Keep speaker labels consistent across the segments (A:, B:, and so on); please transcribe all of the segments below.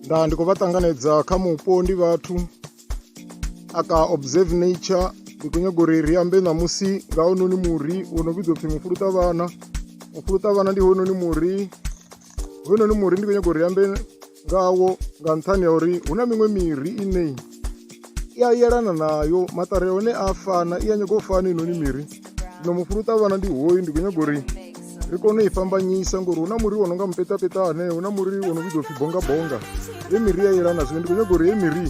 A: nda ndi khou vha ṱanganedza kha mupo ndi vhathu aka observe nature. Ndi khou nyaga uri ri ambe ṋamusi nga hounoni muri wo no vhidzwa upfhi mufuluṱavhana. Mufuluṱavhana ndi hounoni muri ndi khou nyaga uri ri ambe ngawo nga nṱhani ha uri hu na miṅwe miri ine i a yelana nayo, maṱari hone a fana, i a nyaga u fana inoni miri. Zwino mufuluṱavhana ndi hoyu, ndi khou nyaga uri ri kone u i fhambanyisa ngori hu na muri wo no nga mupetapetane, hu na muri wo no vhidzwa upfhi bongabonga. He miri i a yelana, zwino ndi khou nyaga uri he miri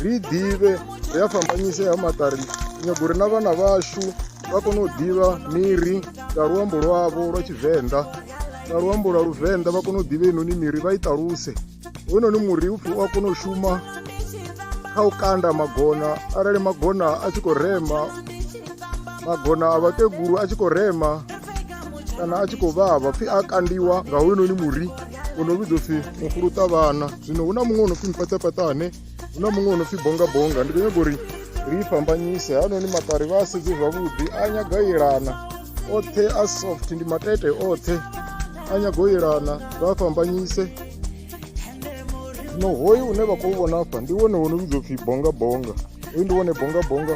A: ri i ḓivhe, ri a fhambanyise ha maṱari. Ndi nyaga uri na vhana vhashu vha kone u ḓivha miri nga luambo lwavho lwa Tshivenḓa, nga luambo lwa Luvenḓa vha kone u ḓivha inoni miri vha i ṱaluse. Hounoni muri upfhi u a kona u shuma kha u kanda magona, arali magona a tshi khou rema, magona a vhakegulu a tshi khou rema kana a tshi khou vhavha, pfhi a kandiwa nga hounoni muri wo no vhidzwa upfhi mufuluṱavhana. Zwino hu na muṅwe wo no pfhi mpatapatane, hu na muṅwe wo no pfhi bongabonga. Ndi khou nyaga uri ri i fhambanyise, hanoni maṱari vha a sedze zwavhuḓi, a nyaga yelana oṱhe, a soft, ndi matete oṱhe a nyaga u yelana, vha a fhambanyise. Zwino hoyu une vha khou vhona afha ndi wone wo no vhidzwa upfhi bongabonga. Hoyu ndi wone bongabonga,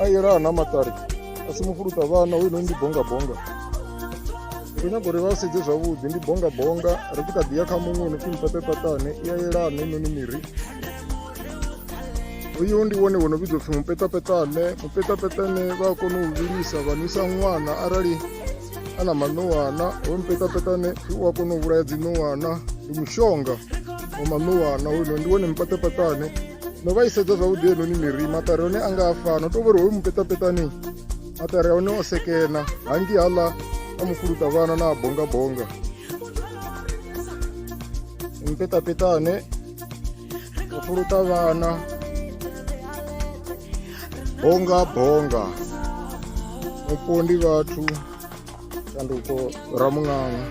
A: a yelana maṱari, a si mufuluṱavhana, hoyu ndi bongabonga. Ndi khou nyaga uri vha sedze zwavhuḓi, ndi bongabonga. Ri tshi kha ḓi ya kha muṅwe wo no pfhi mupetapetane, i a yelana inoni miri. Uyu ndi wone wo no vhidzwa upfhi mupetapetane. Mupetapetane vha a kona u vhilisa vha nwisa ṅwana arali a na maṋuwana. Hoyu mupetapetane u a kona u vhulaya dzi ṋuwana, ndi mushonga wa maṋuwana. Hoyu ndi wone mupetapetane. No vha i sedza zwavhuḓi henoni miri, maṱari hone a nga a fana, tou vhori hoyu mupetapetane maṱari a hone o sekena, hangi haḽa a mufuluṱavhana na a bongabonga. Mupetapetane, mufuluṱavhana, bongabonga. Mupo ndi vhathu, shanduko Ramuṅanga.